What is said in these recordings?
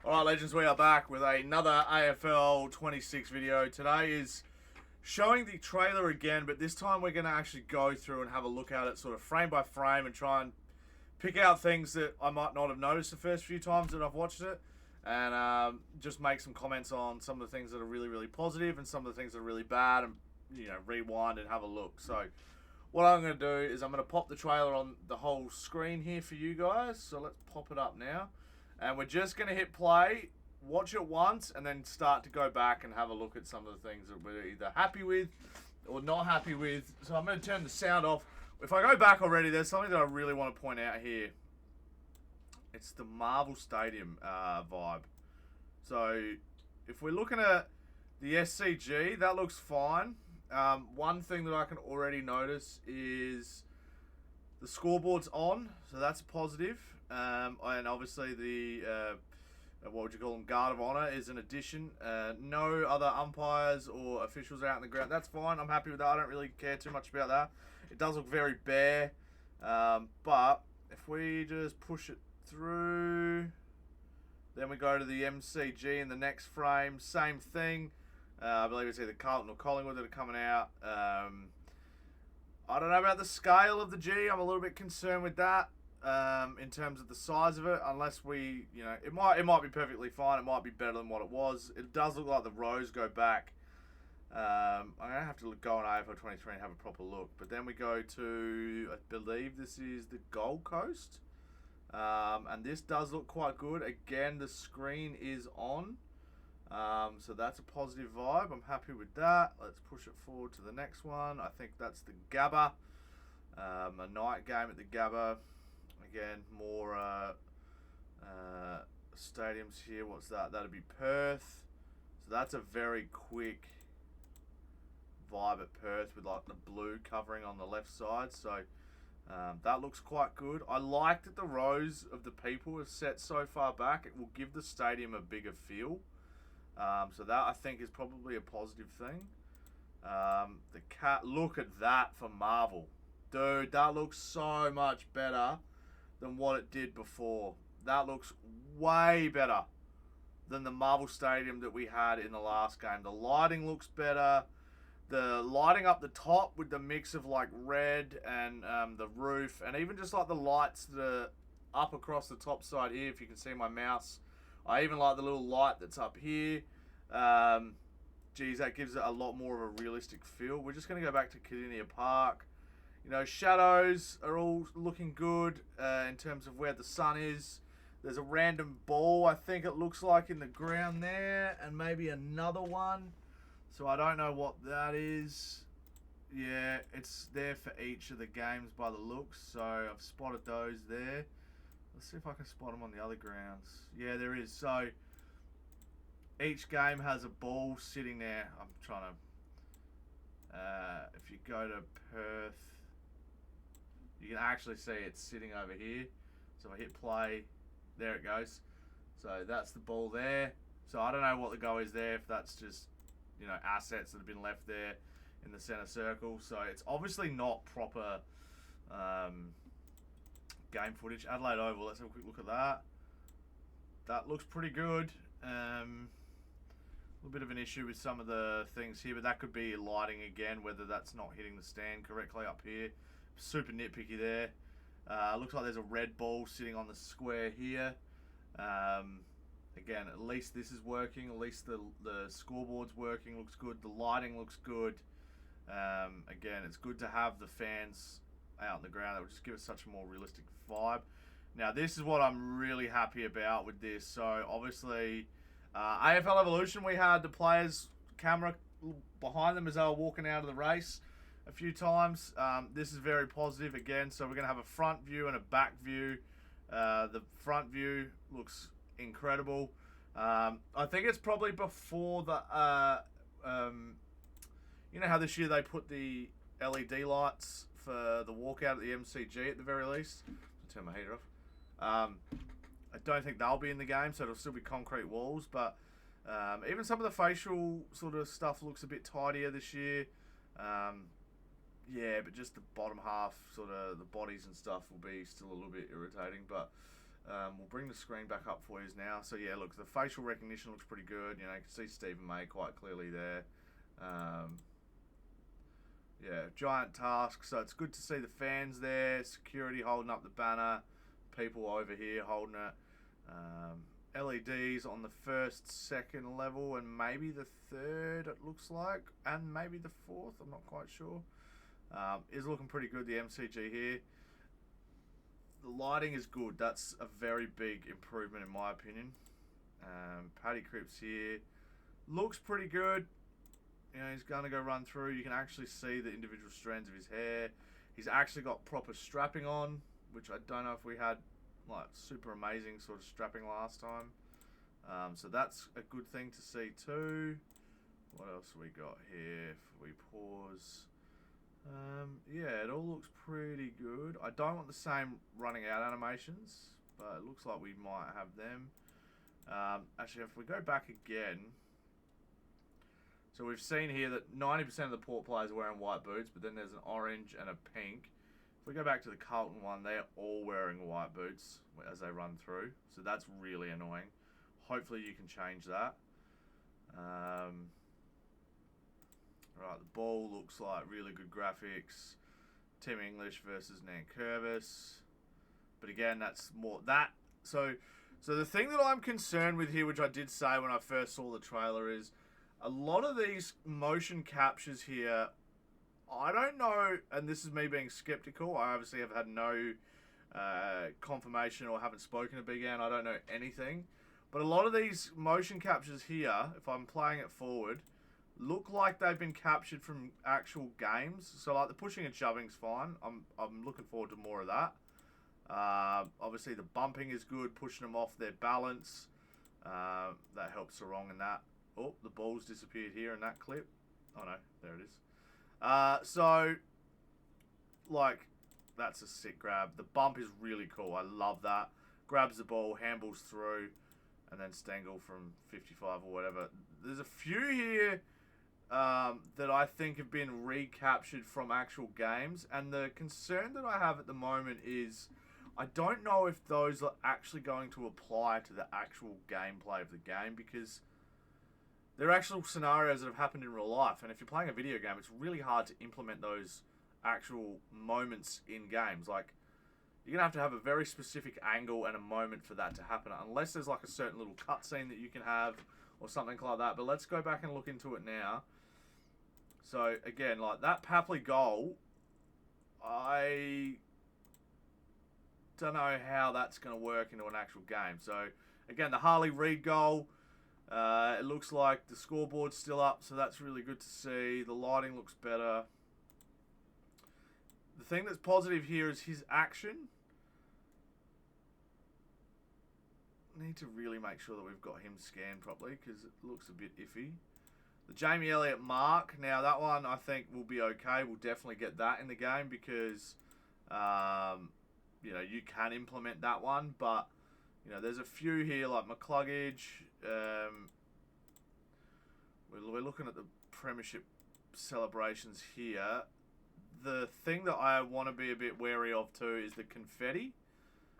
Alright legends, we are back with another AFL 26 video. Today is showing the trailer again, but this time we're going to actually go through and have a look at it sort of frame by frame and try and pick out things that I might not have noticed the first few times that I've watched it, and just make some comments on some of the things that are really, really positive and some of the things that are really bad, and rewind and have a look. So what I'm going to do is I'm going to pop the trailer on the whole screen here for you guys. So let's pop it up now. And we're just going to hit play, watch it once, and then start to go back and have a look at some of the things that we're either happy with or not happy with. So I'm going to turn the sound off. If I go back already, there's something that I really want to point out here. It's the Marvel Stadium vibe. So if we're looking at the SCG, that looks fine. One thing that I can already notice is the scoreboard's on, so that's a positive. And obviously the, what would you call them, Guard of Honor is an addition. No other umpires or officials are out in the ground. That's fine. I'm happy with that. I don't really care too much about that. It does look very bare. But if we just push it through, then we go to the MCG in the next frame. Same thing. I believe it's either Carlton or Collingwood that are coming out. I don't know about the scale of the G. I'm a little bit concerned with that. In terms of the size of it, unless we, it might be perfectly fine. It might be better than what it was. It does look like the rows go back. I'm gonna have to go on AFL 23 and have a proper look. But then we go to, I believe this is the Gold Coast, and this does look quite good. Again, the screen is on, so that's a positive vibe. I'm happy with that. Let's push it forward to the next one. I think that's the Gabba, a night game at the Gabba. Again, more stadiums here. What's that? That'd be Perth. So that's a very quick vibe at Perth with like the blue covering on the left side. So that looks quite good. I like that the rows of the people are set so far back. It will give the stadium a bigger feel. So that I think is probably a positive thing. The cat. Look at that for Marvel, dude. That looks so much better than what it did before. That looks way better than the Marvel Stadium that we had in the last game. The lighting looks better. The lighting up the top with the mix of like red and the roof, and even just like the lights that are up across the top side here, if you can see my mouse. I even like the little light that's up here. Geez, that gives it a lot more of a realistic feel. We're just going to go back to Kardinia Park. Shadows are all looking good in terms of where the sun is. There's a random ball, I think it looks like, in the ground there, and maybe another one. So I don't know what that is. Yeah, it's there for each of the games by the looks. So I've spotted those there. Let's see if I can spot them on the other grounds. Yeah, there is. So each game has a ball sitting there. I'm trying to... if you go to Perth, you can actually see it's sitting over here. So I hit play, there it goes. So that's the ball there. So I don't know what the go is there, if that's just, assets that have been left there in the center circle. So it's obviously not proper game footage. Adelaide Oval, let's have a quick look at that. That looks pretty good. A little bit of an issue with some of the things here, but that could be lighting again, whether that's not hitting the stand correctly up here. Super nitpicky there. Looks like there's a red ball sitting on the square here. Again, at least this is working. At least the scoreboard's working. Looks good. The lighting looks good. Again, it's good to have the fans out in the ground. That will just give it such a more realistic vibe. Now, this is what I'm really happy about with this. So, obviously, AFL Evolution, we had the players' camera behind them as they were walking out of the race a few times. This is very positive again. So we're going to have a front view and a back view. The front view looks incredible. I think it's probably before the, how this year they put the LED lights for the walkout at the MCG at the very least. I'll turn my heater off. I don't think they'll be in the game, so it'll still be concrete walls. But even some of the facial sort of stuff looks a bit tidier this year. Yeah, but just the bottom half, sort of the bodies and stuff, will be still a little bit irritating. But We'll bring the screen back up for you now. So yeah, look, the facial recognition looks pretty good. You know, you can see Stephen May quite clearly there. Yeah, giant task. So it's good to see the fans there, security holding up the banner, people over here holding it. LEDs on the first, second level, and maybe the third, it looks like, and maybe the fourth, I'm not quite sure. Is looking pretty good, the MCG here. The lighting is good. That's a very big improvement in my opinion. Paddy Cripps here looks pretty good. You know, he's going to go run through. You can actually see the individual strands of his hair. He's actually got proper strapping on, which I don't know if we had like super amazing sort of strapping last time. So that's a good thing to see too. What else have we got here? If we pause. Yeah, it all looks pretty good. I don't want the same running out animations, but it looks like we might have them. Actually, if we go back again, so we've seen here that 90% of the Port players are wearing white boots, but then there's an orange and a pink. If we go back to the Carlton one, they're all wearing white boots as they run through, so that's really annoying. Hopefully you can change that. Right, the ball looks like really good graphics. Tim English versus Nankervis. But again, that's more that. So the thing that I'm concerned with here, which I did say when I first saw the trailer, is a lot of these motion captures here, I don't know, and this is me being skeptical. I obviously have had no confirmation or haven't spoken to Big Ann. I don't know anything. But a lot of these motion captures here, if I'm playing it forward, look like they've been captured from actual games. So like the pushing and shoving's fine. I'm looking forward to more of that. Obviously the bumping is good, pushing them off their balance. That helps Sarong in that. Oh, the ball's disappeared here in that clip. Oh no, there it is. So like that's a sick grab. The bump is really cool. I love that. Grabs the ball, handballs through, and then Stengel from 55 or whatever. There's a few here that I think have been recaptured from actual games, and the concern that I have at the moment is I don't know if those are actually going to apply to the actual gameplay of the game, because they're actual scenarios that have happened in real life, and if you're playing a video game, it's really hard to implement those actual moments in games. Like, you're going to have a very specific angle and a moment for that to happen, unless there's like a certain little cutscene that you can have or something like that. But let's go back and look into it now. So again, like that Papley goal, I don't know how that's going to work into an actual game. So again, the Harley Reid goal, it looks like the scoreboard's still up, so that's really good to see. The lighting looks better. The thing that's positive here is his action. Need to really make sure that we've got him scanned properly, because it looks a bit iffy. The Jamie Elliott mark, now that one I think will be okay. We'll definitely get that in the game, because you know, you can implement that one, but you know, there's a few here like McCluggage. We're looking at the premiership celebrations here. The thing that I want to be a bit wary of too is the confetti.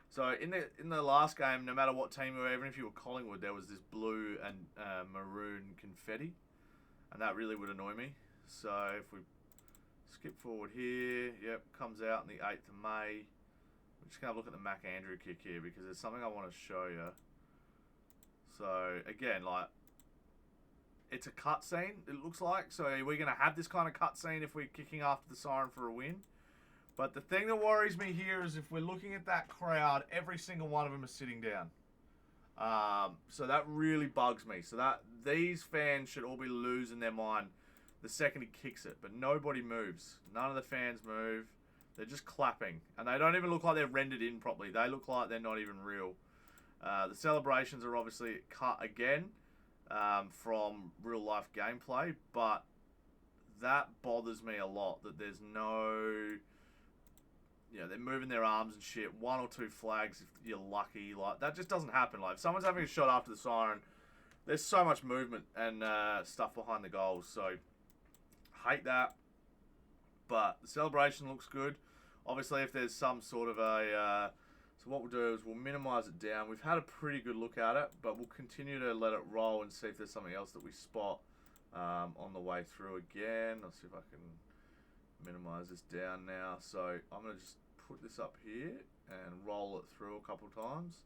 So in the last game, no matter what team you were, even if you were Collingwood, there was this blue and maroon confetti, and that really would annoy me. So if we skip forward here, yep, comes out on the 8th of May. We're just going to look at the Mac Andrew kick here, because there's something I want to show you. So again, like, it's a cutscene, it looks like. So we're going to have this kind of cutscene if we're kicking after the siren for a win. But the thing that worries me here is if we're looking at that crowd, every single one of them is sitting down. So that really bugs me. So that these fans should all be losing their mind the second he kicks it. But nobody moves. None of the fans move. They're just clapping. And they don't even look like they're rendered in properly. They look like they're not even real. The celebrations are obviously cut again from real life gameplay. But that bothers me a lot, that there's no... You know, they're moving their arms and shit. 1 or 2 flags if you're lucky. Like, that just doesn't happen. Like, if someone's having a shot after the siren, there's so much movement and stuff behind the goals. So, hate that. But the celebration looks good. Obviously, if there's some sort of So what we'll do is we'll minimize it down. We've had a pretty good look at it, but we'll continue to let it roll and see if there's something else that we spot on the way through again. I'll see if I can minimize this down now. So I'm going to just put this up here and roll it through a couple times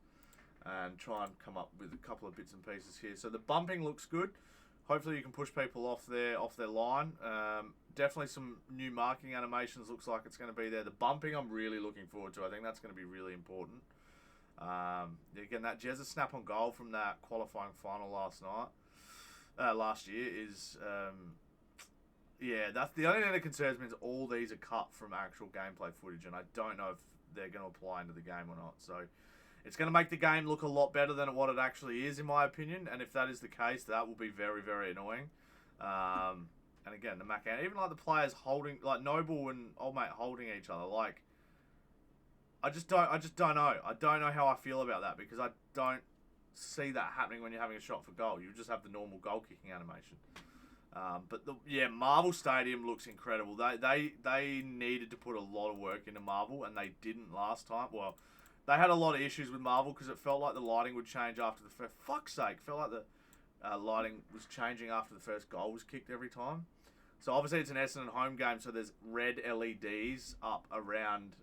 and try and come up with a couple of bits and pieces here. So the bumping looks good. Hopefully you can push people off their line. Definitely some new marking animations. Looks like it's going to be there. The bumping I'm really looking forward to. I think that's going to be really important. Again, that Jezza snap on goal from that qualifying final last year is, yeah, that's the only thing that concerns me is all these are cut from actual gameplay footage, and I don't know if they're going to apply into the game or not. So it's going to make the game look a lot better than what it actually is, in my opinion. And if that is the case, that will be very, very annoying. And again, the Mac, even like the players holding, like Noble and Old Mate holding each other, like I just don't know. I don't know how I feel about that, because I don't see that happening when you're having a shot for goal. You just have the normal goal kicking animation. But Marvel Stadium looks incredible. They needed to put a lot of work into Marvel, and they didn't last time. Well, they had a lot of issues with Marvel because it felt like the lighting would change after the first. Fuck's sake, felt like the lighting was changing after the first goal was kicked every time. So obviously it's an Essendon home game, so there's red LEDs up around.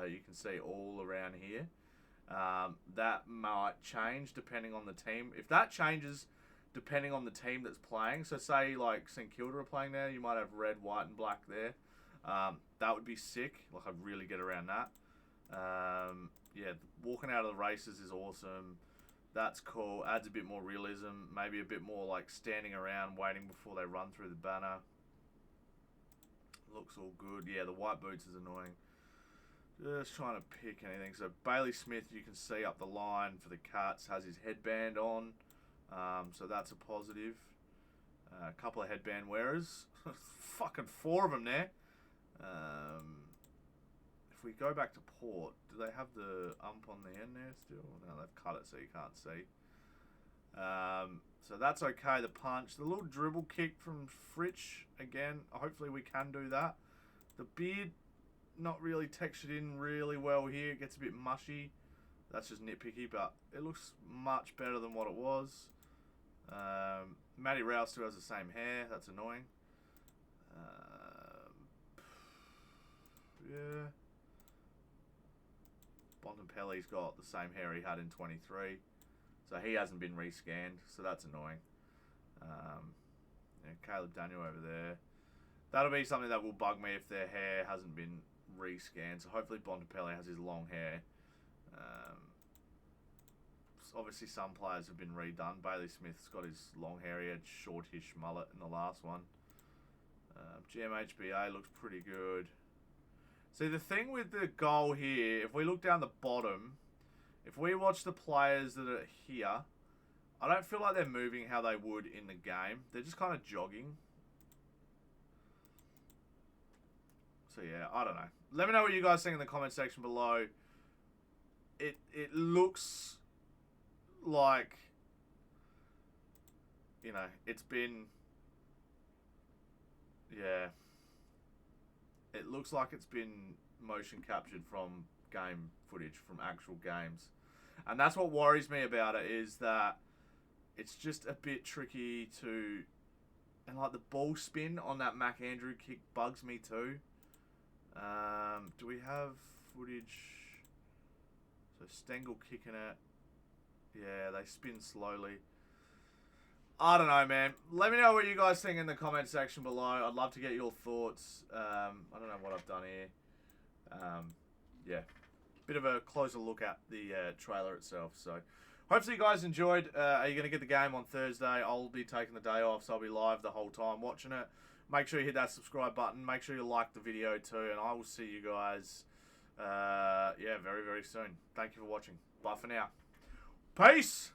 You can see all around here. That might change depending on the team. If that changes depending on the team that's playing, so say like St Kilda are playing there, you might have red, white and black there. That would be sick. Like, I'd really get around that. Yeah, walking out of the races is awesome. That's cool. Adds a bit more realism. Maybe a bit more like standing around waiting before they run through the banner. Looks all good. Yeah, the white boots is annoying. Just trying to pick anything. So Bailey Smith, you can see up the line for the Cats, has his headband on. So that's a positive. A couple of headband wearers. Fucking 4 of them there. If we go back to Port, do they have the ump on the end there still? No, they've cut it so you can't see. So that's okay, the punch. The little dribble kick from Fritsch, again, hopefully we can do that. The beard, not really textured in really well here. It gets a bit mushy. That's just nitpicky, but it looks much better than what it was. Matty Rouse still has the same hair. That's annoying. Yeah. Bontempelli's got the same hair he had in 23. So he hasn't been rescanned, so that's annoying. Yeah, Caleb Daniel over there. That'll be something that will bug me if their hair hasn't been rescanned. So hopefully Bontempelli has his long hair. Obviously some players have been redone. Bailey Smith's got his long hair. He had shortish mullet in the last one. GMHBA looks pretty good. See, the thing with the goal here, if we look down the bottom, if we watch the players that are here, I don't feel like they're moving how they would in the game. They're just kind of jogging. So yeah, I don't know. Let me know what you guys think in the comment section below. It looks like, you know, it's been, yeah. It looks like it's been motion captured from game footage, from actual games. And that's what worries me about it, is that it's just a bit tricky to... And like the ball spin on that Mac Andrew kick bugs me too. Do we have footage? So Stengel kicking it. Yeah, they spin slowly. I don't know, man. Let me know what you guys think in the comment section below. I'd love to get your thoughts. I don't know what I've done here. Yeah, bit of a closer look at the trailer itself. So hopefully you guys enjoyed. Are you going to get the game on Thursday? I'll be taking the day off, so I'll be live the whole time watching it. Make sure you hit that subscribe button. Make sure you like the video too. And I will see you guys, yeah, very, very soon. Thank you for watching. Bye for now. Peace!